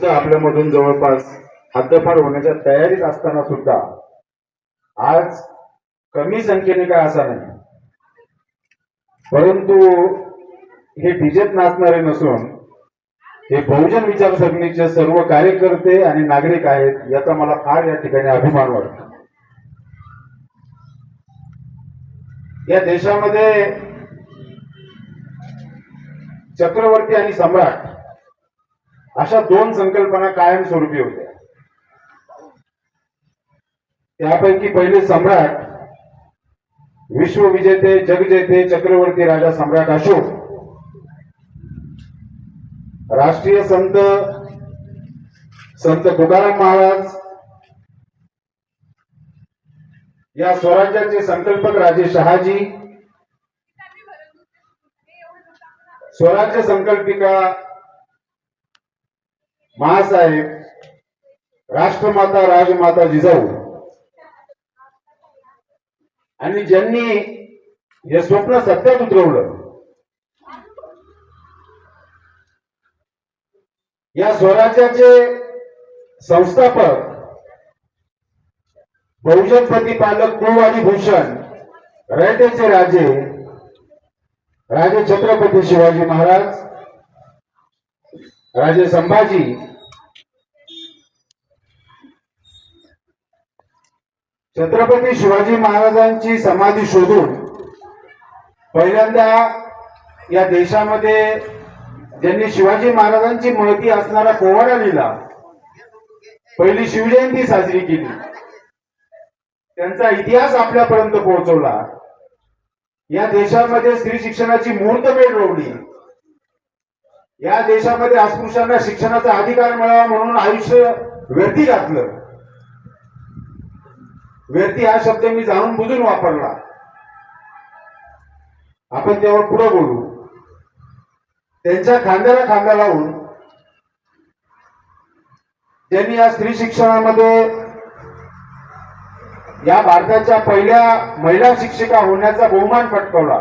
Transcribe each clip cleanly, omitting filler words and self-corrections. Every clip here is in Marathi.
सुद्धा आपल्यामधून जवळपास हद्दपार होण्याच्या तयारीत असताना सुद्धा आज कमी संख्येने काय असा नाही, परंतु हे डीजेत नाचणारे नसून हे बहुजन विचारसरणीचे सर्व कार्यकर्ते आणि नागरिक आहेत, याचा मला फार या ठिकाणी अभिमान वाटतो. या देशामध्ये चक्रवर्ती आणि सम्राट अशा दोन संकल्पना कायमस्वरूपी होत्या. त्यापैकी पहिले सम्राट, विश्वविजेते जगजेते चक्रवर्ती राजा सम्राट अशोक, राष्ट्रीय संत संत तुकाराम महाराज, या स्वराज्याचे संकल्पक राजे शहाजी, स्वराज्य संकल्पिका महासाहेब, राष्ट्रमाता राजमाता जिजाऊ, आणि ज्यांनी हे स्वप्न सत्यात उतरवलं, या स्वराज्याचे संस्थापक बहुजन प्रतिपालक कुळवाडी भूषण रयतेचे राजे राजे छत्रपती शिवाजी महाराज, राजे संभाजी, छत्रपती शिवाजी महाराजांची समाधी शोधून पहिल्यांदा या देशामध्ये ज्यांनी शिवाजी महाराजांची महती असणारा पोवाडा लिहिला, पहिली शिवजयंती साजरी केली, त्यांचा इतिहास आपल्यापर्यंत पोहोचवला, या देशामध्ये स्त्री शिक्षणाची मुहूर्तमेढ रोवली, या देशामध्ये अस्पृश्यांना शिक्षणाचा अधिकार मिळावा म्हणून आयुष्य व्यर्थी घातलं. व्यर्थी हा शब्द मी जाणून बुजून वापरला, आपण त्यावर पुढे बोलू. त्यांच्या खांद्याला खांदा लावून त्यांनी या स्त्री शिक्षणामध्ये या भारताच्या पहिल्या महिला शिक्षिका होण्याचा बहुमान पटकावला.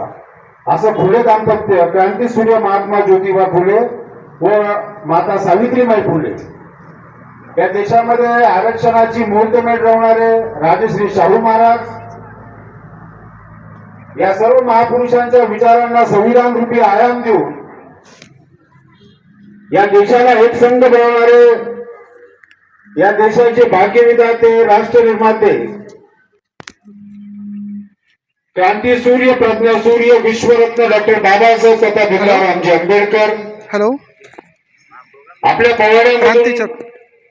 असं फुले दाम्पत्य क्रांतीसूर्य महात्मा ज्योतिबा फुले व माता सावित्रीबाई फुले, या देशामध्ये आरक्षणाची मुहूर्तमेढ रोवणारे राजश्री शाहू महाराज, या सर्व महापुरुषांच्या विचारांना संविधान रूपी आयाम देऊन या देशाला एक संघ बनवणारे, या देशाचे भाग्यविधाते, राष्ट्र निर्माते, क्रांतीसूर्य, प्रज्ञासूर्य, विश्वरत्न डॉक्टर बाबासाहेब तथा भीमरावजी आंबेडकर. हॅलो. आपल्या पोवाड्यामध्ये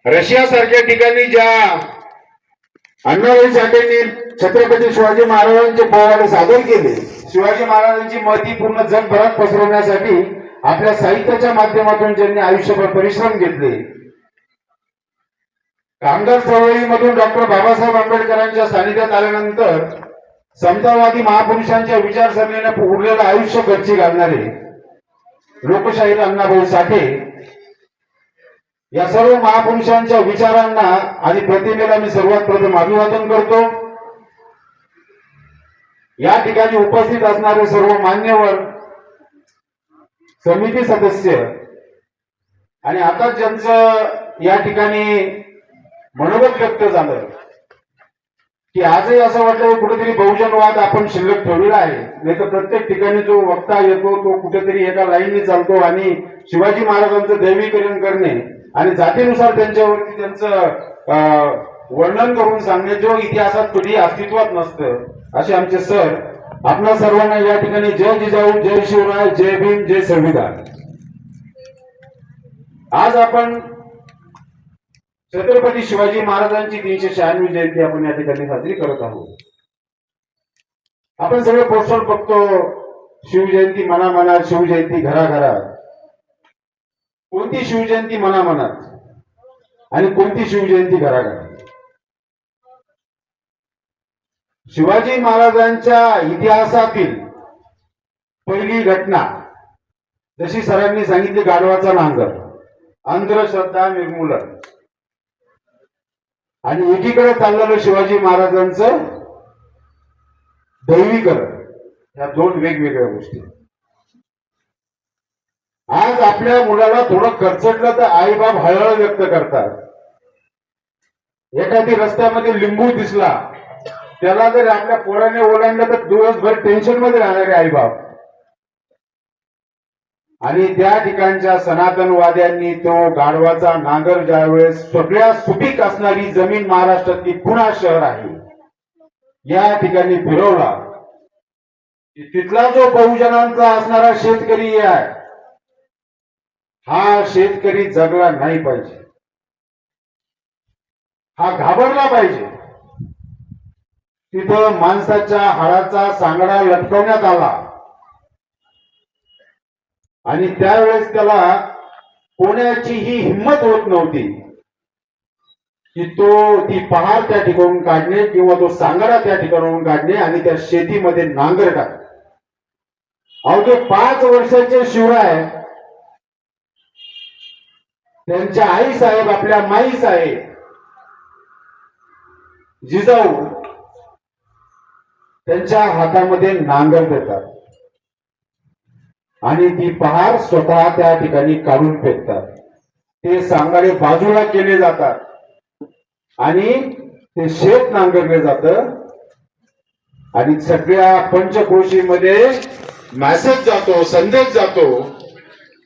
रशिया सारख्या ठिकाणी ज्या अण्णाभाऊ साठेंनी छत्रपती शिवाजी महाराजांचे पोवाडे सादर केले, शिवाजी महाराजांची महती पूर्ण जगभरात पसरवण्यासाठी आपल्या साहित्याच्या माध्यमातून ज्यांनी आयुष्यभर परिश्रम घेतले, कामगार चळवळीमधून डॉक्टर बाबासाहेब आंबेडकरांच्या सानिध्यात आल्यानंतर समतावादी महापुरुषांच्या विचारसरणीने उरलेलं आयुष्य गच्ची घालणारे लोकशाहीर अण्णाभाऊ साठे, या सर्व महापुरुषांच्या विचारांना आणि प्रतिमेला मी सर्वात प्रथम अभिवादन करतो. या ठिकाणी उपस्थित असणारे सर्व मान्यवर, समिती सदस्य आणि आता ज्यांचं या ठिकाणी मनोगत व्यक्त झालं की आजही असं वाटलं कुठेतरी बहुजनवाद आपण शिल्लक ठेवलेला आहे, नाही तर प्रत्येक ठिकाणी जो वक्ता येतो तो कुठेतरी एका लाईनने चालतो आणि शिवाजी महाराजांचं दैवीकरण करणे आणि जातीनुसार त्यांच्यावरती त्यांचं वर्णन करून सांगणे जो इतिहासात कधी अस्तित्वात नसतं, असे आमचे सर. आपल्या सर्वांना या ठिकाणी जय जिजाऊ, जय शिवराय, जय भीम, जय संविधान. आज आपण छत्रपती शिवाजी महाराजांची 396वी जयंती आपण या ठिकाणी साजरी करत आहोत. आपण सगळे पोस्टर बघतो, शिवजयंती मनामनात, शिवजयंती घराघरात. कोणती शिवजयंती मनामनात आणि कोणती शिवजयंती घराघरात? शिवाजी महाराजांच्या इतिहासातील पहिली घटना, जशी सरांनी सांगितली, गाढवाचा नांगर, अंधश्रद्धा निर्मूलन, आणि एकीकडे चाललेलं शिवाजी महाराजांचं दैवीकरण, या दोन वेगवेगळ्या गोष्टी. आज आपल्या मुलाला थोडं खर्चटलं तर आईबाप हळहळ व्यक्त करतात. एखादी रस्त्यामध्ये लिंबू दिसला त्याला जर आपल्या पोराने ओलांडलं तर दिवसभर टेन्शन मध्ये राहणारे आईबाप. आणि त्या ठिकाणच्या सनातनवाद्यांनी तो गाढवाचा नांगर ज्यावेळेस सगळ्या सुपीक असणारी जमीन महाराष्ट्रातली पुणा शहर आहे या ठिकाणी फिरवला, तिथला जो बहुजनांचा असणारा शेतकरी आहे हा शेतकरी जगला नाही पाहिजे, हा घाबरला पाहिजे. तिथं माणसाच्या हाडाचा सांगडा लटकवण्यात आला आणि त्यावेळेस त्याला कोणाचीही हिंमत होत नव्हती की ती पहार त्या ठिकाणून काढणे किंवा तो सांगडा त्या ठिकाणाहून काढणे आणि त्या शेतीमध्ये नांगर टाकणे. अवघे 5 वर्षाचे शिवराय त्यांच्या आई साहेब, आपल्या माई साहेब, जिजाऊ त्यांच्या हातामध्ये नांगर देतात आणि ती पहार स्वतः त्या ठिकाणी काढून फेकतात. ते सांगाडे बाजूला केले जातात आणि ते शेत नांगरले जातं आणि सगळ्या पंचक्रोशीमध्ये मेसेज जातो, संदेश जातो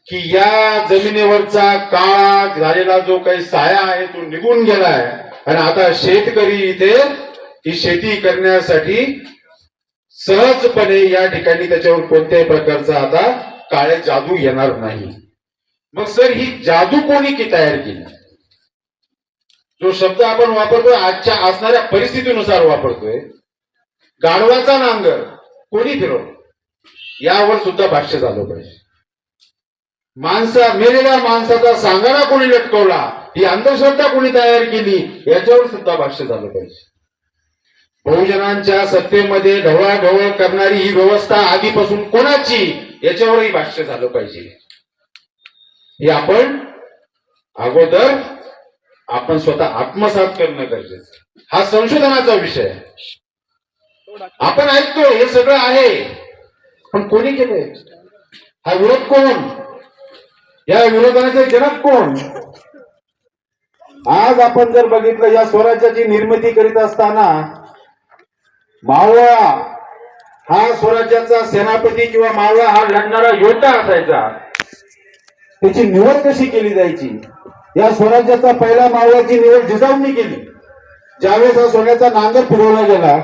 की या जमिनीवरचा काळा झालेला जो काही साया आहे तो निघून गेलाय आणि आता शेतकरी इथे ही शेती करण्यासाठी सहजपणे या ठिकाणी त्याच्यावर कोणत्याही प्रकारचा आता काळे जादू येणार नाही. मग सर ही जादू कोणी की तयार केली? जो शब्द आपण वापरतोय आजच्या असणाऱ्या परिस्थितीनुसार वापरतोय, गाढवाचा नांगर कोणी फिरवलं यावर सुद्धा भाष्य झालं पाहिजे. मेलेल्या माणसाचा सांगाडा कोणी लटकवला, ही अंधश्रद्धा कोणी तयार केली याच्यावर सुद्धा भाष्य झालं पाहिजे. बहुजनांच्या सत्तेमध्ये ढवळाढवळ करणारी ही व्यवस्था आधीपासून कोणाची याच्यावरही भाष्य झालं पाहिजे. हे आपण स्वतः आत्मसात करणं गरजेचं. हा संशोधनाचा विषय आहे. आपण ऐकतो हे सगळं आहे, पण कोणी केलंय? हा विरोध कोण? या विरोधाचे जनक कोण? आज आपण जर बघितलं या स्वराज्याची निर्मिती करीत असताना मावळा हा स्वराज्याचा सेनापती किंवा मावळा हा लढणारा योद्धा असायचा. त्याची निवड कशी केली जायची? या स्वराज्याचा पहिला मावळ्याची निवड जिजाऊंनी केली. ज्यावेळेस हा सोन्याचा नांगर फिरवला गेला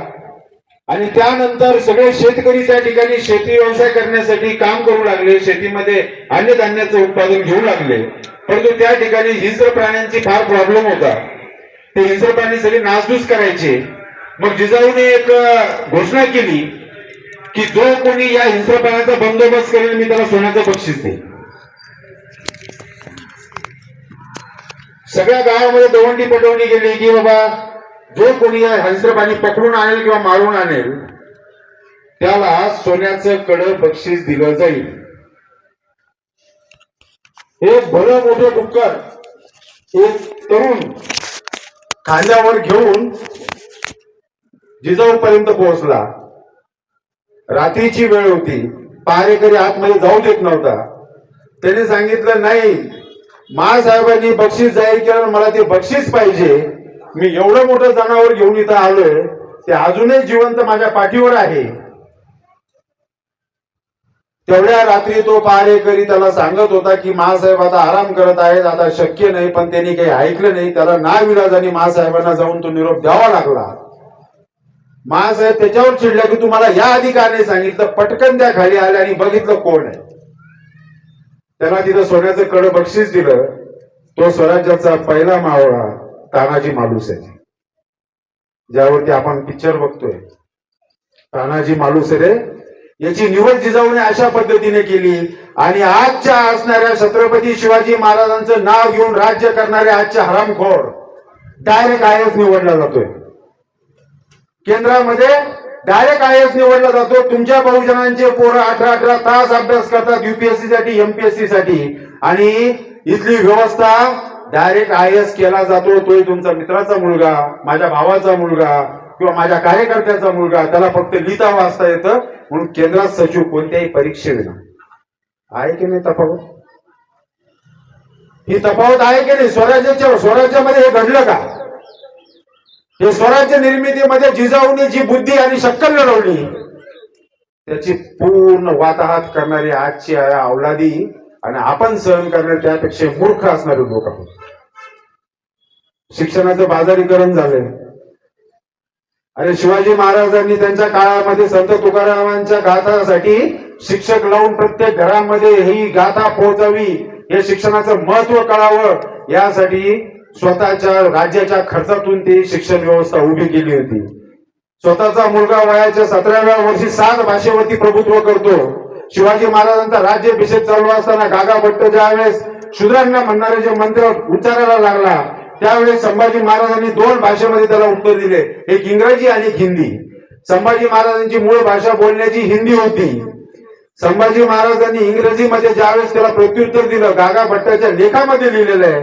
आणि त्यानंतर सगळे शेतकरी त्या ठिकाणी शेती व्यवसाय करण्यासाठी काम करू लागले, शेतीमध्ये अन्नधान्याचं उत्पादन घेऊ लागले, परंतु त्या ठिकाणी हिंस्र प्राण्यांची फार प्रॉब्लेम होता. ते हिंस्र प्राणी सगळे नासधूस करायचे. मग जिजाऊने एक घोषणा केली की जो कोणी या हिंस्र प्राण्याचा बंदोबस्त करेल मी त्याला सोन्याचं बक्षीस देईन. सगळ्या गावामध्ये दवंडी पटवणी गेली की बाबा जो कोणी या हिंस्र प्राणी पकडून आणेल किंवा मारून आणेल त्याला सोन्याचं कडं बक्षीस दिलं जाईल. एक भलं मोठं डुक्कर एक तरुण खांद्यावर घेऊन जिजाऊ पर्यंत पोहोचला. रात्रीची वेळ होती, पहारेकरी आतमध्ये जाऊ देत नव्हता. त्याने सांगितलं नाही, महासाहेबांनी बक्षीस जाहीर केलं, मला ते बक्षीस पाहिजे. मी एवढं मोठं जनावर घेऊन इथं आलोय, ते अजूनही जिवंत माझ्या पाठीवर आहे. तेवढ्या रात्री तो पहारेकरी त्याला सांगत होता की महासाहेब आता आराम करत आहेत, आता शक्य नाही. पण त्यांनी काही ऐकलं नाही. त्याला नाविलाजाने महासाहेबांना जाऊन तो निरोप द्यावा लागला. महासाहेब त्याच्यावर चिडल्या की तुम्हाला या अधिकाराने सांगितलं. पटकन त्या खाली आले आणि बघितलं कोण आहे. त्याला तिथं सोन्याचं कडं बक्षीस दिलं. तो स्वराज्याचा पहिला मावळा तानाजी मालुसरे, ज्यावरती आपण पिक्चर बघतोय. तानाजी मालुसरे याची निवड जिजाऊने अशा पद्धतीने केली आणि आजच्या असणाऱ्या छत्रपती शिवाजी महाराजांचं नाव घेऊन राज्य करणारे आजचे हरामखोर डायरेक्ट IAS निवडला जातोय. केंद्रामध्ये डायरेक्ट IAS निवडला जातो. तुमच्या बहुजनांचे पोरं 18 तास अभ्यास करतात UPSC साठी, MPSC साठी आणि इथली व्यवस्था डायरेक्ट IAS केला जातो. तोही तुमचा मित्राचा मुलगा, माझ्या भावाचा मुलगा किंवा माझ्या कार्यकर्त्याचा मुलगा. त्याला फक्त लिहिता वाचता येतं म्हणून केंद्रात सचिव कोणत्याही परीक्षेविना. आहे की नाही तफावत? ही तफावत आहे की नाही? स्वराज्यामध्ये हे घडलं का? हे स्वराज्य निर्मितीमध्ये जिजाऊने जी बुद्धी आणि शक्कल लढवली त्याची पूर्ण वाताहत करणारी आजची अवलादी आणि आपण सहन करणारे त्यापेक्षा मूर्ख असणारे लोक आहोत. शिक्षणाचं बाजारीकरण झालंय. अरे शिवाजी महाराजांनी त्यांच्या काळामध्ये संत तुकारामांच्या गाथासाठी शिक्षक लावून प्रत्येक घरामध्ये ही गाथा पोहोचावी, हे शिक्षणाचं महत्व कळावं यासाठी स्वतःच्या राज्याच्या खर्चातून ती शिक्षण व्यवस्था उभी केली होती. स्वतःचा मुलगा वयाच्या 17व्या वर्षी 7 भाषेवरती प्रभुत्व करतो. शिवाजी महाराजांचा राज्याभिषेक चालू असताना गागा भट्ट ज्यावेळेस शूद्रांना म्हणणारे जे मंत्र उच्चारायला लागला त्यावेळेस संभाजी महाराजांनी 2 भाषेमध्ये त्याला उत्तर दिले, एक इंग्रजी आणि एक हिंदी. संभाजी महाराजांची मूळ भाषा बोलण्याची हिंदी होती. संभाजी महाराजांनी इंग्रजीमध्ये ज्यावेळेस त्याला प्रत्युत्तर दिलं, गागा भट्टाच्या लेखामध्ये लिहिलेलं आहे,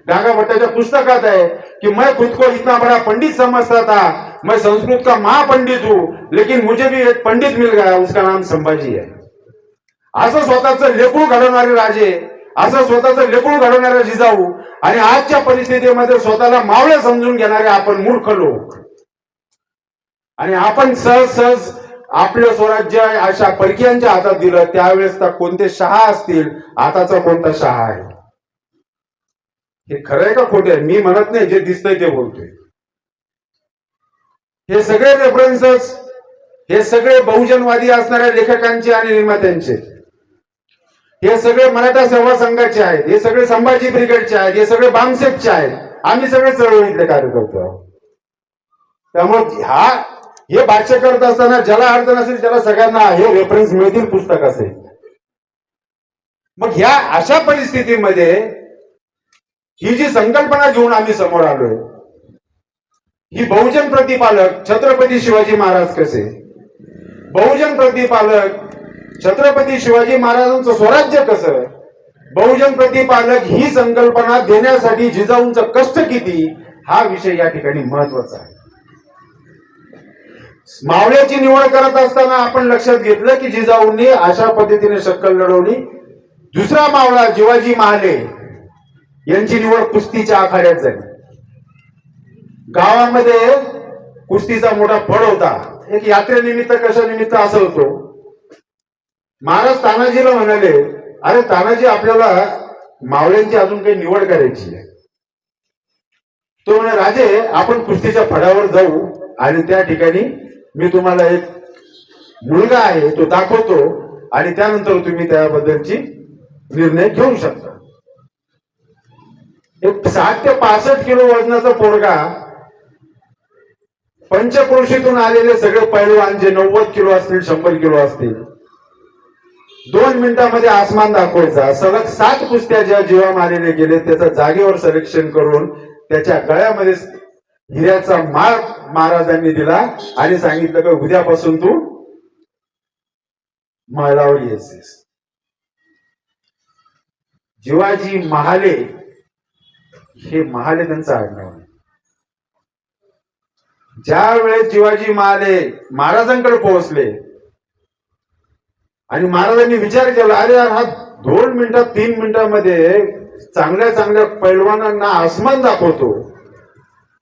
गागा भट्टाच्या पुस्तकात आहे की मैं खुद को इतना बड़ा पंडित समझता था, मैं संस्कृत का महापंडित हूं, लेकिन मुझे भी एक पंडित मिल गया, उसका नाम संभाजी है. असं स्वतःचं लेकरू घडवणारे राजे, असं स्वतःचं लेकरू घडवणारे जिजाऊ आणि आजच्या परिस्थितीमध्ये स्वतःला मावळे समजून घेणारे आपण मूर्ख लोक. आणि आपण सहज आपलं स्वराज्य अशा परकीयांच्या हातात दिलं. त्यावेळेस तर कोणते शहा असतील, आताचा कोणता शहा आहे? हे खरं आहे का खोटे आहे? मी म्हणत नाही, जे दिसतंय ते बोलतोय. हे सगळे रेफरन्सेस, हे सगळे बहुजनवादी असणाऱ्या लेखकांचे आणि निर्मात्यांचे, हे सगळे मराठा सेवा संघाचे आहेत, हे सगळे संभाजी ब्रिगेडचे आहेत, हे सगळे बामसेपचे आहेत. आम्ही सगळे चळवळीतले कार्यकर्ते आहोत. त्यामुळे हे भाष्य करत असताना ज्याला अर्थ नसेल त्याला सगळ्यांना हे रेफरन्स मिळतील, पुस्तक असेल. मग ह्या अशा परिस्थितीमध्ये ही जी संकल्पना घेऊन आम्ही समोर आलोय, ही बहुजन प्रतिपालक छत्रपती शिवाजी महाराज कसे, बहुजन प्रतिपालक छत्रपती शिवाजी महाराजांचं स्वराज्य कसं, बहुजन प्रतिपालक ही संकल्पना देण्यासाठी जिजाऊंचं कष्ट किती, हा विषय या ठिकाणी महत्वाचा आहे. मावळ्याची निवड करत असताना आपण लक्षात घेतलं की जिजाऊंनी अशा पद्धतीने शक्कल लढवली. दुसरा मावळा जिवाजी महाले यांची निवड कुस्तीच्या आखाड्यात झाली. गावामध्ये कुस्तीचा मोठा फड होता. एक यात्रेनिमित्त कशा निमित्त असं होतो, महाराज तानाजीला म्हणाले, अरे तानाजी आपल्याला मावळ्यांची अजून काही निवड करायची आहे. तो म्हणे, राजे आपण कुस्तीच्या फडावर जाऊ आणि त्या ठिकाणी मी तुम्हाला एक मुलगा आहे तो दाखवतो आणि त्यानंतर तुम्ही त्याबद्दलची निर्णय घेऊ शकता. एक 60 ते 65 किलो वजनाचा पोरगा, पंचक्रोशीतून आलेले सगळे पैलवान जे 90 किलो असतील, 100 किलो असतील, 2 मिनिटांमध्ये आसमान दाखवायचा. सलग 7 कुस्त्या ज्या जीवा मारले गेले त्याचं जागेवर सिलेक्शन करून त्याच्या गळ्यामध्ये हिऱ्याचा माळ महाराजांनी दिला आणि सांगितलं की उद्यापासून तू महलावर यायचेस. जिवाजी महाले, हे महाले त्यांचं आडनाव आहे. ज्या वेळेस जिवाजी महाले महाराजांकडे पोहोचले आणि महाराजांनी विचार केला, अरे यार हा 2 मिनिटात 3 मिनिटांमध्ये चांगल्या चांगल्या पैलवानांना आसमान दाखवतो,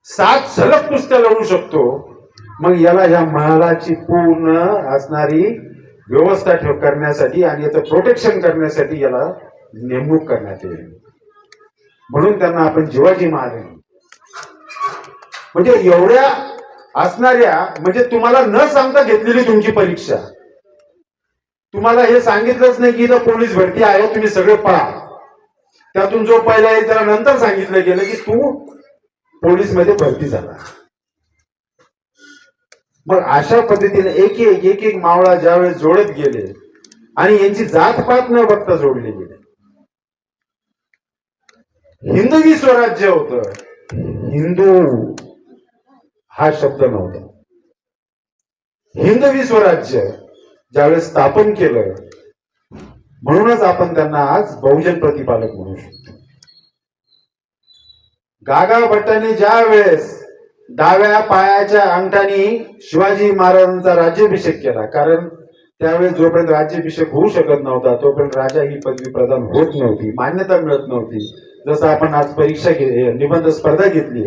7 सलग कुस्त्या लढू शकतो, मग याला ह्या महालाची पूर्ण असणारी व्यवस्था करण्यासाठी आणि याचं प्रोटेक्शन करण्यासाठी याला नेमणूक करण्यात येईल. म्हणून त्यांना आपण जिवाजी महाले, म्हणजे एवढ्या असणाऱ्या, म्हणजे तुम्हाला न सांगता घेतलेली तुमची परीक्षा, तुम्हाला हे सांगितलंच नाही की इथं पोलीस भरती आहे, तुम्ही सगळे पळा, त्यातून जो पहिला येईल त्याला नंतर सांगितलं गेलं की तू पोलीस मध्ये भरती झाला. मग अशा पद्धतीने एक एक मावळा ज्यावेळेस जोडत गेले आणि यांची जातपात न बघता जोडले गेले. हिंदवी स्वराज्य होतं, हिंदू हा शब्द नव्हता. हिंदवी स्वराज्य ज्यावेळेस स्थापन केलं, म्हणूनच आपण त्यांना आज बहुजन प्रतिपालक म्हणू शकतो. गागा भट्टांनी ज्या वेळेस डाव्या पायाच्या अंगठानी शिवाजी महाराजांचा राज्याभिषेक केला, कारण त्यावेळेस जोपर्यंत राज्याभिषेक होऊ शकत नव्हता तोपर्यंत राजा ही पदवी प्रदान होत नव्हती, मान्यता मिळत नव्हती. जसं आपण आज परीक्षा निबंध स्पर्धा घेतली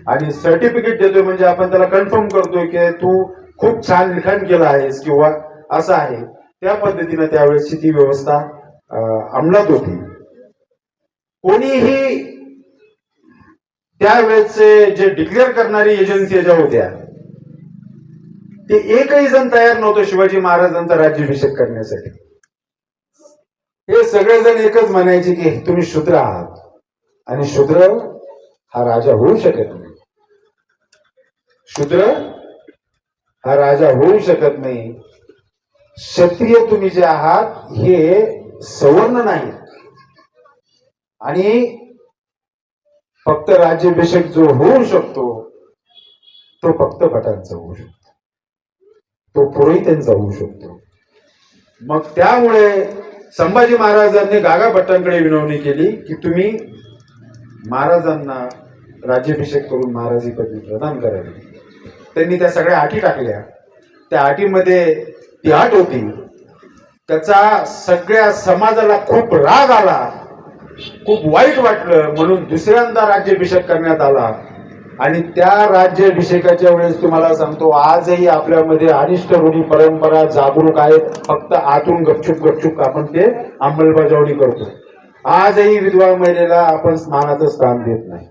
आणि सर्टिफिकेट देतोय म्हणजे आपण त्याला कन्फर्म करतोय की तू खूप छान लिखाण केलं आहेस किंवा असं आहे, त्या पद्धतीने त्यावेळेसची ती व्यवस्था अंमलात होती. कोणीही त्यावेळेसचे जे डिक्लेअर करणारी एजन्सी ज्या होत्या ते एकही जण तयार नव्हतं शिवाजी महाराजांचा राज्याभिषेक करण्यासाठी. हे सगळेजण एकच म्हणायचे की तुम्ही शूद्र आहात आणि शूद्र हा राजा होऊ शकत नाही. शूद्र हा राजा होऊ शकत नाही. क्षत्रिय तुम्ही जे आहात हे सवर्ण नाही. आणि फक्त राज्याभिषेक जो होऊ शकतो तो फक्त भटांचा होऊ शकतो, तो पुरोहितांचा होऊ शकतो. मग त्यामुळे संभाजी महाराजांनी गागा भट्टांकडे विनवणी केली की तुम्ही महाराजांना राज्याभिषेक करून महाराजी पदवी प्रदान करावी. त्यांनी त्या सगळ्या अटी टाकल्या. त्या अटीमध्ये ती अट होती, त्याचा सगळ्या समाजाला खूप राग आला, खूप वाईट वाटलं, म्हणून दुसऱ्यांदा राज्याभिषेक करण्यात आला. आणि त्या राज्याभिषेकाच्या वेळेस तुम्हाला सांगतो आजही आपल्यामध्ये अनिष्ट रूढी परंपरा जागरूक आहेत, फक्त आतून गपचूप गपचूप आपण ते अंमलबजावणी करतो. आजही विधवा महिलेला आपण मानाचं स्थान देत नाही,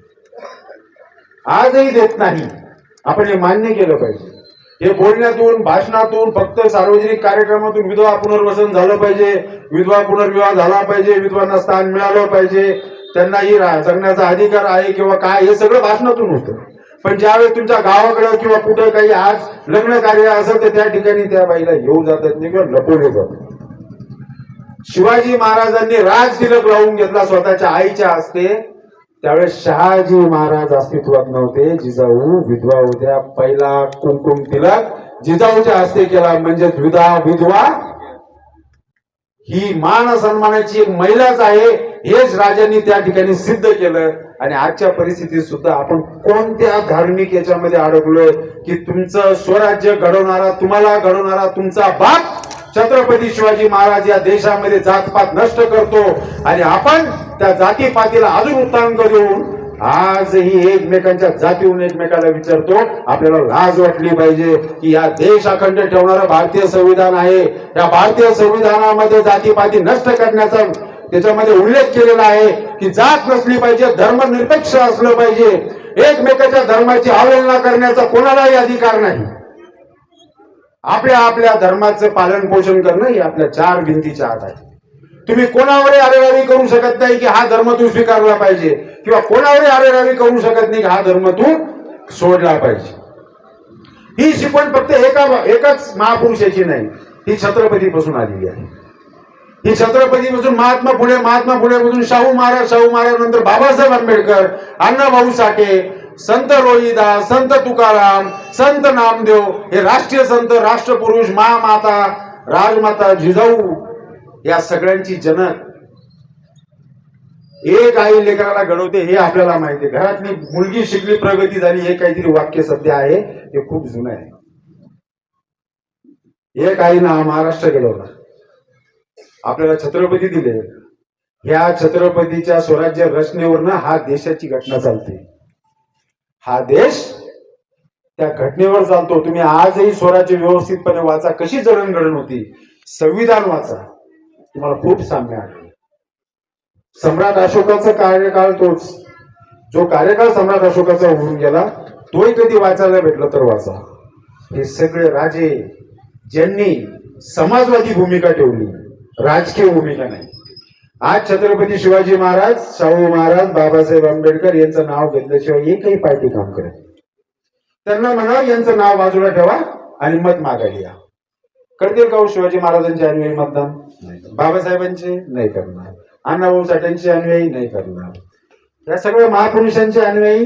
आजही देत नाही. आपण हे मान्य केलं पाहिजे. हे बोलण्यातून भाषणातून फक्त सार्वजनिक कार्यक्रमातून विधवा पुनर्वसन झालं पाहिजे, विधवा पुनर्विवाह झाला पाहिजे, विधवांना स्थान मिळालं पाहिजे, त्यांनाही जगण्याचा अधिकार आहे किंवा काय, हे सगळं भाषणातून होतं. पण ज्यावेळेस तुमच्या गावाकडे किंवा कुठे काही आज लग्न कार्य असेल तर त्या ठिकाणी त्या बाईला येऊ जातात नाही किंवा लपवले जातात. शिवाजी महाराजांनी राज तिलक लावून घेतला स्वतःच्या आईच्या हस्ते. त्यावेळेस शहाजी महाराज अस्तित्वात नव्हते, जिजाऊ विधवा होत्या. पहिला कुंकुम तिलक जिजाऊच्या हस्ते केला, म्हणजे विधवा ही मान सन्मानाची एक महिलाच आहे हेच राजांनी त्या ठिकाणी सिद्ध केलं. आणि आजच्या परिस्थितीत सुद्धा आपण कोणत्या धार्मिक याच्यामध्ये अडकलोय की तुमचं स्वराज्य घडवणारा, तुम्हाला घडवणारा तुमचा बाप छत्रपती शिवाजी महाराज या देशामध्ये जातपात नष्ट करतो आणि आपण त्या जातीपातीला अजून उत्तांक देऊन आजही एकमेकांच्या जातीहून एकमेकाला विचारतो. आपल्याला लाज वाटली पाहिजे की या देश अखंड ठेवणारं भारतीय संविधान आहे. या भारतीय संविधानामध्ये जातीपाती नष्ट करण्याचा त्याच्यामध्ये उल्लेख केलेला आहे की जात नसली पाहिजे, धर्मनिरपेक्ष असलं पाहिजे, एकमेकाच्या धर्माची अवहेलना करण्याचा कोणालाही अधिकार नाही. आपल्या आपल्या धर्माचं पालन पोषण करणं ही आपल्या चार भिंतीच्या आत आहे. तुम्ही कोणावरही आरेरावी करू शकत नाही की हा धर्म तू स्वीकारला पाहिजे किंवा कोणावरही आरेरावी करू शकत नाही की हा धर्म तू सोडला पाहिजे. ही शिकवण फक्त एकाच महापुरुषाची नाही, ही छत्रपतीपासून आलेली आहे. ही छत्रपतीपासून महात्मा फुलेपासून शाहू महाराज नंतर बाबासाहेब आंबेडकर, अण्णाभाऊ साठे, संत रोहिदास, संत तुकाराम, संत नामदेव, हे राष्ट्रीय संत, राष्ट्रपुरुष, महामाता, राजमाता जिजाऊ, या सगळ्यांची जनक. एक आई लेकराला घडवते हे आपल्याला माहिती आहे. घरातली मुलगी शिकली प्रगती झाली हे काहीतरी वाक्य सत्य आहे, हे खूप जुनं आहे. एक आईनं हा महाराष्ट्र घडवला, आपल्याला छत्रपती दिले. ह्या छत्रपतीच्या स्वराज्य रचनेवरनं हा देशाची घटना चालते. हा देश त्या घटनेवर चालतो. तुम्ही आजही स्वराज्य व्यवस्थितपणे वाचा, कशी जडणघडण होती. संविधान वाचा, तुम्हाला खूप साम्य आहे. सम्राट अशोकाचा कार्यकाळ तोच, जो कार्यकाळ सम्राट अशोकाचा होऊन गेला तोही कधी वाचायला भेटला तर वाचा. हे सगळे राजे ज्यांनी समाजवादी भूमिका ठेवली, राजकीय भूमिका नाही. आज छत्रपती शिवाजी महाराज, शाहू महाराज, बाबासाहेब आंबेडकर यांचं नाव घेतल्याशिवाय एकही पार्टी काम करत. त्यांना म्हणा यांचं नाव बाजूला ठेवा आणि मत मागायला या. करतील का हो शिवाजी महाराजांचे अनुयायी मतदान? नाही. बाबासाहेबांचे नाही करणार, अण्णाभाऊ साठेंचे अनुयायी नाही करणार. या सगळ्या महापुरुषांचे अनुयायी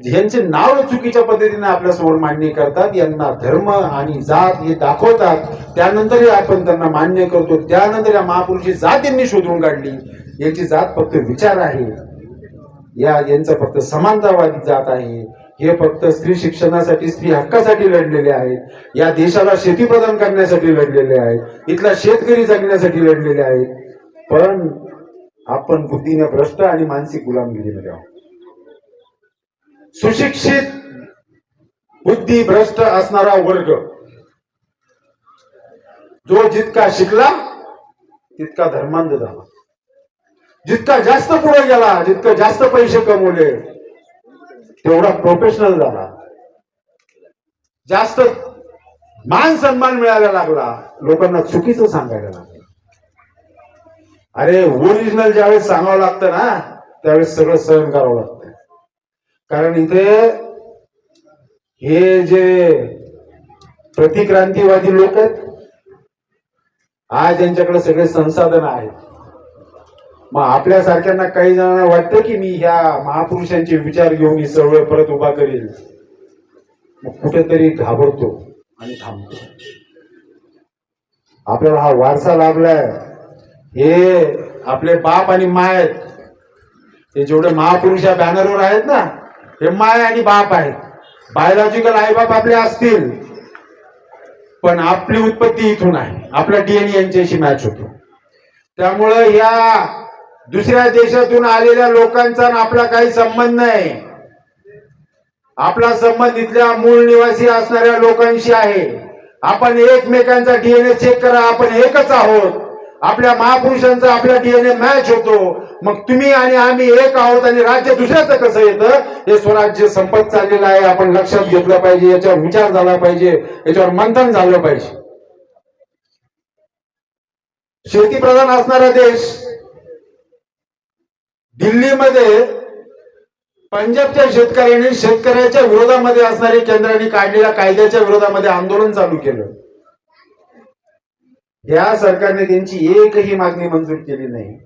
ज्यांचे नाव चुकीच्या पद्धतीने आपल्या समोर मान्य करतात, यांना धर्म आणि जात हे दाखवतात, त्यानंतरही आपण त्यांना मान्य करतो. त्यानंतर या महापुरुषी जात यांनी शोधून काढली. यांची जात फक्त विचार आहे, यांचं फक्त समानतावादी जात आहे. हे फक्त स्त्री शिक्षणासाठी, स्त्री हक्कासाठी लढलेले आहेत. या देशाला शेती प्रदान करण्यासाठी लढलेले आहेत. इथला शेतकरी जगण्यासाठी लढलेले आहेत. पण आपण बुद्धीने भ्रष्ट आणि मानसिक गुलामगिरीमध्ये आहोत. सुशिक्षित बुद्धी भ्रष्ट असणारा वर्ग जो जितका शिकला तितका धर्मांध झाला, जितका जास्त पुढे गेला, जितका जास्त पैसे कमवले तेवढा प्रोफेशनल झाला, जास्त मान सन्मान मिळायला लागला, लोकांना चुकीचं सांगायला लागलं. अरे ओरिजिनल ज्यावेळेस सांगावं लागतं ना त्यावेळेस सगळं सहन करावं लागतं. कारण इथे हे जे प्रतिक्रांतीवादी लोक आहेत, आज यांच्याकडे सगळे संसाधन आहेत. मग आपल्यासारख्यांना काही जणांना वाटतं की मी ह्या महापुरुषांचे विचार घेऊन ही चळवळ परत उभा करेल. मग कुठेतरी घाबरतो आणि थांबतो. आपल्याला हा वारसा लाभलाय, हे आपले बाप आणि माय आहेत. हे जेवढे महापुरुष या बॅनरवर आहेत ना हे माय आणि बाप आहेत. बायोलॉजिकल आईबाप आपले असतील पण आपली उत्पत्ती इथून आहे, आपला डीएनए यांच्याशी मॅच होतो. त्यामुळं या दुसऱ्या देशातून आलेल्या लोकांचा आपला काही संबंध नाही. आपला संबंध इथल्या मूळ निवासी असणाऱ्या लोकांशी आहे. आपण एकमेकांचा डीएनए चेक करा, आपण एकच आहोत. आपल्या महापुरुषांचा आपला डीएनए मॅच होतो. मग तुम्ही आणि आम्ही एक आहोत आणि राज्य दुसऱ्याचं कसं येतं? हे स्वराज्य संपत चाललेलं आहे, आपण लक्षात घेतलं पाहिजे, याच्यावर विचार झाला पाहिजे, याच्यावर मंथन झालं पाहिजे. शेतीप्रधान असणारा देश दिल्लीमध्ये पंजाबच्या शेतकऱ्यांनी शेतकऱ्याच्या विरोधामध्ये असणारे केंद्राने काढलेल्या कायद्याच्या विरोधामध्ये आंदोलन चालू केलं. या सरकारने त्यांची एकही मागणी मंजूर केली नाही.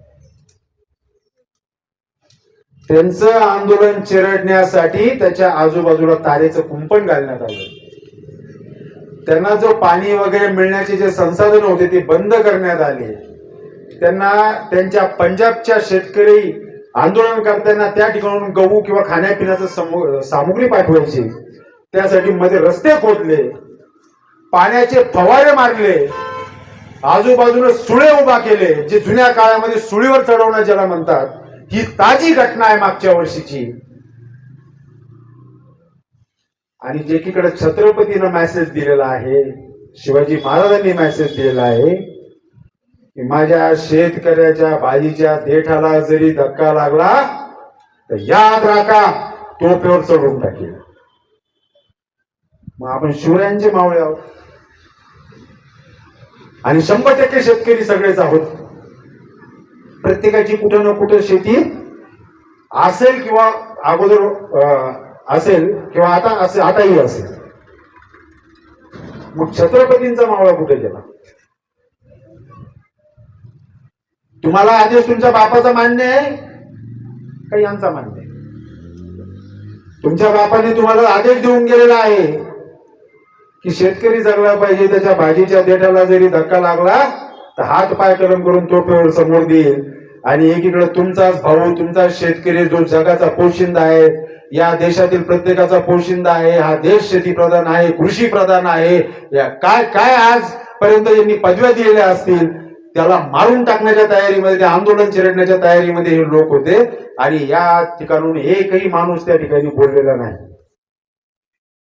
त्यांचं आंदोलन चिरडण्यासाठी त्याच्या आजूबाजूला तारेचं कुंपण घालण्यात आलं. त्यांना जो पाणी वगैरे मिळण्याचे जे संसाधन होते ते बंद करण्यात आले. त्यांना त्यांच्या पंजाबच्या शेतकरी आंदोलन करताना त्या ठिकाणून गहू किंवा खाण्यापिण्याचं सामुग्री पाठवायची, त्यासाठी मध्ये रस्ते खोदले, पाण्याचे फवारे मारले, आजूबाजूला सुळे उभा केले, जे जुन्या काळामध्ये सुळीवर चढवणं ज्याला म्हणतात. ही ताजी घटना आहे मागच्या वर्षीची. आणि जेकीकडे छत्रपतीनं मेसेज दिलेला आहे, शिवाजी महाराजांनी मेसेज दिलेला आहे की माझ्या शेतकऱ्याच्या भाजीच्या देठाला जरी धक्का लागला तर याद राखा तोफेवर चढवून टाकेल. मग आपण शिवरायांचे मावळे आहोत आणि 100% शेतकरी सगळेच आहोत. प्रत्येकाची कुठं ना कुठं शेती असेल किंवा अगोदर असेल किंवा आताही असेल. मग छत्रपतींचा मावळा कुठे गेला? तुम्हाला आदेश तुमच्या बापाचा मान्य आहे का यांचा मान्य आहे? तुमच्या बापाने तुम्हाला आदेश देऊन गेलेला आहे की शेतकरी जगला पाहिजे, त्याच्या भाजीच्या देठाला जरी धक्का लागला तर हात पाय कलम करून तो समोर देईल. आणि एकीकडे तुमचाच भाऊ, तुमचा शेतकरी जो जगाचा पोशिंदा आहे, या देशातील प्रत्येकाचा पोशिंदा आहे, हा देश शेतीप्रधान आहे, कृषी प्रधान आहे, या काय काय आजपर्यंत यांनी पदव्या दिलेल्या असतील त्याला मारून टाकण्याच्या तयारीमध्ये, त्या आंदोलन चिरडण्याच्या तयारीमध्ये हे लोक होते. आणि या ठिकाणून एकही माणूस त्या ठिकाणी बोललेला नाही.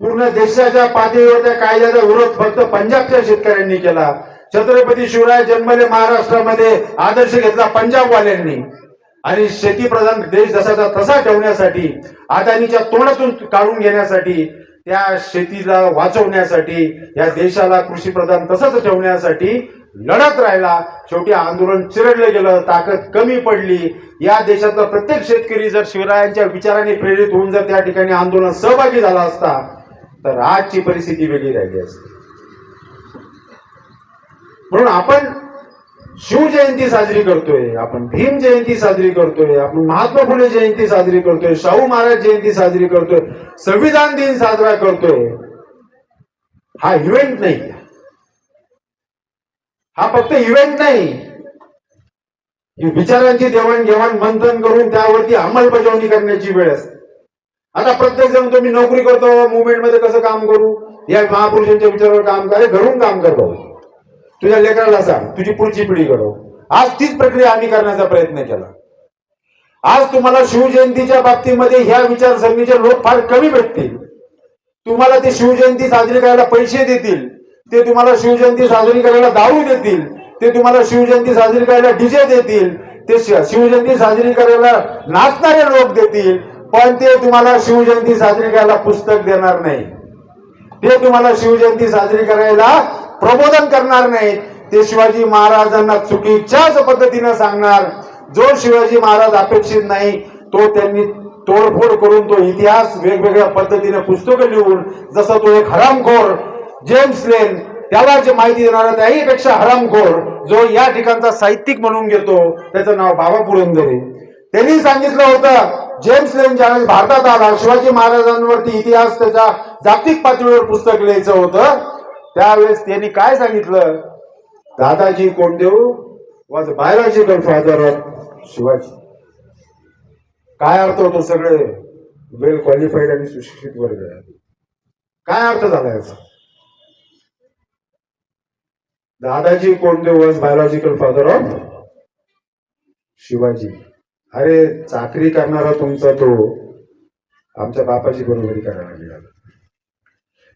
पूर्ण देशाच्या पातळीवर त्या कायद्याचा विरोध फक्त पंजाबच्या शेतकऱ्यांनी केला. छत्रपती शिवराय जन्मले महाराष्ट्रामध्ये, आदर्श घेतला पंजाबवाल्यांनी. आणि शेतीप्रधान देश जसाचा तसा ठेवण्यासाठी, अदानीच्या तोंडातून काढून घेण्यासाठी, त्या शेतीला वाचवण्यासाठी, या देशाला कृषीप्रधान तसंच ठेवण्यासाठी लढत राहिला. शेवटी आंदोलन चिरडलं गेलं, ताकद कमी पडली. या देशातला प्रत्येक शेतकरी जर शिवरायांच्या विचाराने प्रेरित होऊन जर त्या ठिकाणी आंदोलन सहभागी झाला असता तर आजची परिस्थिती वेगळी राहिली असती. म्हणून आपण शिवजयंती साजरी करतोय, आपण भीम जयंती साजरी करतोय, आपण महात्मा फुले जयंती साजरी करतोय, शाहू महाराज जयंती साजरी करतोय, संविधान दिन साजरा करतोय. हा इव्हेंट नाही, हा फक्त इव्हेंट नाही, ही विचारांची देवाणघेवाण मंथन करून त्यावरती अंमलबजावणी करण्याची वेळ असते. आता प्रत्येक जण तुम्ही नोकरी करतो, मुवमेंट मध्ये कसं काम करू, या महापुरुषांच्या विचारावर काम करे, घरून काम कर भाऊ, तुझ्या लेकराला सांग, तुझी पुढची पिढी घडव. आज तीच प्रक्रिया आम्ही करण्याचा प्रयत्न केला. आज तुम्हाला शिवजयंतीच्या बाबतीमध्ये ह्या विचारसरणीचे लोक फार कमी भेटतील. तुम्हाला ते शिवजयंती साजरी करायला पैसे देतील, ते तुम्हाला शिवजयंती साजरी करायला दारू देतील, ते तुम्हाला शिवजयंती साजरी करायला डीजे देतील, ते शिवजयंती साजरी करायला नाचणारे लोक देतील, पण ते तुम्हाला शिवजयंती साजरी करायला पुस्तक देणार नाही. ते तुम्हाला शिवजयंती साजरी करायला प्रबोधन करणार नाहीत. ते शिवाजी महाराजांना चुकीच्याच पद्धतीनं सांगणार. जो शिवाजी महाराज अपेक्षित नाही तो त्यांनी तोडफोड करून तो इतिहास वेगवेगळ्या पद्धतीने पुस्तकं लिहून, जसं तो एक हरामखोर जेम्स लेन, त्याला जे माहिती देणारा त्याहीपेक्षा हरामखोर जो या ठिकाणचा साहित्यिक म्हणून घेतो, त्याचं नाव बाबा पुरंदरे. त्यांनी सांगितलं होतं, जेम्स लेन ज्यावेळेस भारतात आला, शिवाजी महाराजांवरती इतिहास त्याच्या जागतिक पातळीवर पुस्तक लिहायचं होतं, त्यावेळेस त्यांनी काय सांगितलं, Dadaji Kondadev was biological father of Shivaji. काय अर्थ होतो? सगळे वेल क्वालिफाईड आणि सुशिक्षित वर्ग. काय अर्थ झाला याचा? Dadaji Kondadev was biological father of Shivaji. अरे चाकरी करणारा तुमचा तो आमच्या बापाची बरोबरी करायला निघाला.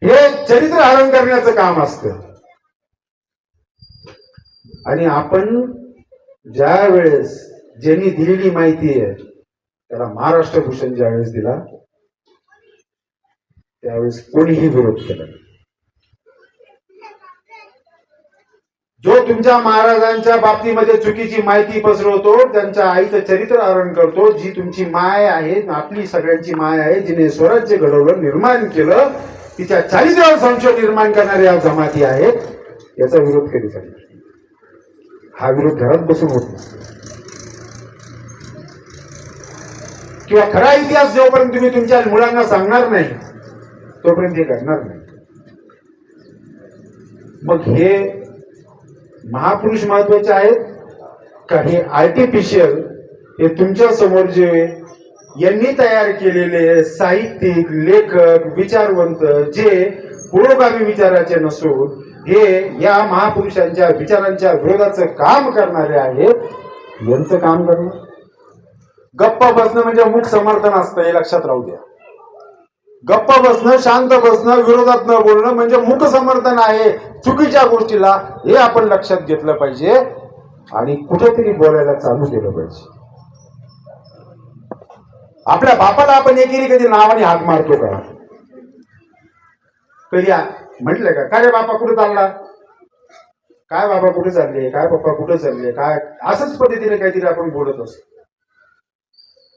हे चरित्र हरण करण्याचं काम असतं. आणि आपण ज्या वेळेस ज्यांनी दिलेली माहिती आहे त्याला महाराष्ट्र भूषण ज्यावेळेस दिला त्यावेळेस कोणीही विरोध केला. जो तुमच्या महाराजांच्या बाबतीमध्ये चुकीची माहिती पसरवतो, त्यांच्या आईचं चरित्र हरण करतो, जी तुमची माय आहे, आपली सगळ्यांची माय आहे, जिने स्वराज्य घडवलं, निर्माण केलं, तिच्या चारित्र्यावर संशय निर्माण करणाऱ्या जमाती आहेत, याचा विरोध कधी करणार? हा विरोध घरात बसून होत नाही. किंवा खरा इतिहास जोपर्यंत तुम्ही तुमच्या मुलांना सांगणार नाही तोपर्यंत हे करणार नाही. मग हे महापुरुष महत्वाचे आहेत का हे आर्टिफिशियल, हे तुमच्या समोर जे यांनी तयार केलेले साहित्यिक, लेखक, विचारवंत, जे पुरोगामी विचाराचे नसून हे या महापुरुषांच्या विचारांच्या विरोधाचं काम करणारे आहेत, यांचं काम करणं? गप्प बसणं म्हणजे मूक समर्थन असतं, हे लक्षात राहू द्या. गप्प बसणं, शांत बसणं, विरोधात न बोलणं म्हणजे मूक समर्थन आहे चुकीच्या गोष्टीला, हे आपण लक्षात घेतलं पाहिजे आणि कुठेतरी बोलायला चालू केलं पाहिजे. आपल्या बापाला आपण एकेरी कधी नावाने हाक मारतो का? कधी म्हटलं का काय रे बापा कुठे चालला, काय बाबा कुठे चालले, काय पप्पा कुठे चालले, काय असंच पद्धतीने काहीतरी आपण बोलत असतो.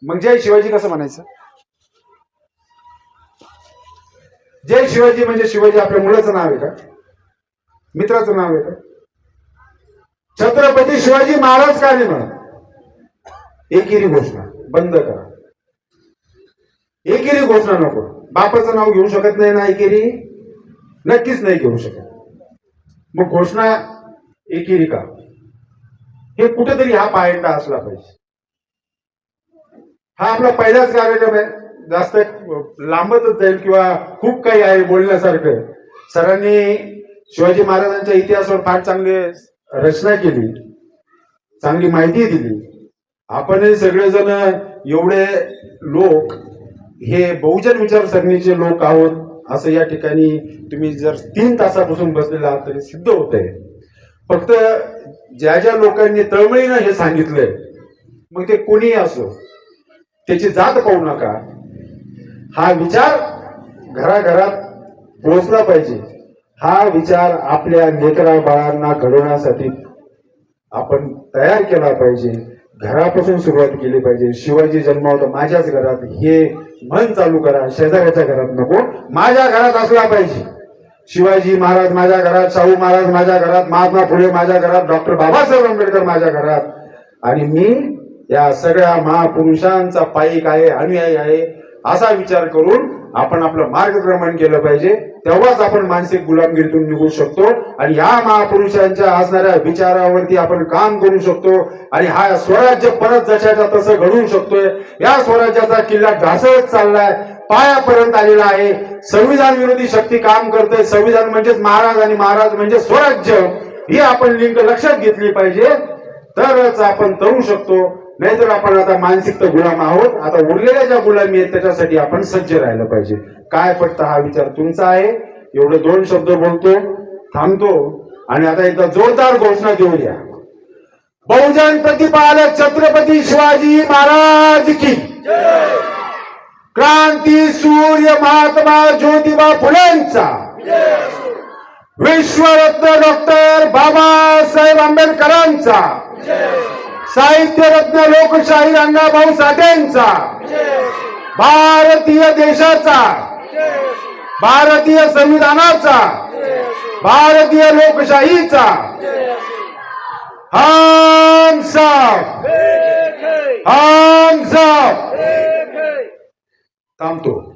मग जय शिवाजी कसं म्हणायचं? जय शिवाजी म्हणजे शिवाजी आपल्या मुलाचं नाव आहे का, मित्राचं नाव आहे का? छत्रपती शिवाजी महाराज का नाही म्हणा? एकेरी घोषणा बंद करा. एकेरी घोषणा नको. बापाचं नाव घेऊ शकत नाही ना एकेरी? नक्कीच नाही घेऊ शकत. मग घोषणा एकेरी का? हे कुठेतरी हा पायंडा असला पाहिजे. हा आपला पहिलाच कार्यक्रम आहे, जास्त लांबतच जाईल किंवा खूप काही आहे बोलण्यासारखं. सरांनी शिवाजी महाराजांच्या इतिहासावर फार चांगली रचना केली, चांगली माहिती दिली. आपणही सगळेजण एवढे लोक हे बहुजन विचारसरणीचे लोक आहोत असं या ठिकाणी तुम्ही जर 3 तासापासून बसलेला आहात तरी सिद्ध होत आहे. फक्त ज्या ज्या लोकांनी तळमळीनं हे सांगितलंय, मग ते कोणीही असो, त्याची जात पाहू नका. हा विचार घराघरात पोहोचला पाहिजे. हा विचार आपल्या लेकरा बाळांना घडवण्यासाठी आपण तयार केला पाहिजे. घरापासून सुरुवात केली पाहिजे. शिवाजी जन्म होता माझ्याच घरात हे म्हण चालू करा, शेजाऱ्याच्या घरात नको, माझ्या घरात असला पाहिजे. शिवाजी महाराज माझ्या घरात, शाहू महाराज माझ्या घरात, महात्मा फुले माझ्या घरात, डॉक्टर बाबासाहेब आंबेडकर माझ्या घरात, आणि मी या सगळ्या महापुरुषांचा पायिक आहे, अनुयायी आहे, असा विचार करून आपण आपलं मार्गक्रमण केलं पाहिजे. तेव्हाच आपण मानसिक गुलामगिरीतून निघू शकतो आणि या महापुरुषांच्या असणाऱ्या विचारावरती आपण काम करू शकतो आणि हा स्वराज्य परत जशाच्या तसं घडवू शकतोय. या स्वराज्याचा किल्ला ढासळत चाललाय, पायापर्यंत आलेला आहे. संविधान विरोधी शक्ती काम करते. संविधान म्हणजेच महाराज आणि महाराज म्हणजे स्वराज्य, ही आपण लिंक लक्षात घेतली पाहिजे, तरच आपण तरू शकतो. नाहीतर आपण आता मानसिकता गुलाम आहोत. आता उरलेल्या ज्या गुलामी आहेत त्याच्यासाठी आपण सज्ज राहिलं पाहिजे. काय पडतं हा विचार तुमचा आहे. एवढे 2 शब्द बोलतो, थांबतो आणि आता एकदा जोरदार घोषणा देऊया. बहुजन प्रतिपालक छत्रपती शिवाजी महाराज की क्रांती सूर्य महात्मा ज्योतिबा फुलेंचा, विश्वरत्न डॉक्टर बाबासाहेब आंबेडकरांचा, साहित्यरत्न लोकशाहीर अण्णाभाऊ साठेंचा, भारतीय देशाचा, भारतीय संविधानाचा, भारतीय लोकशाहीचा हम सब थांबतो.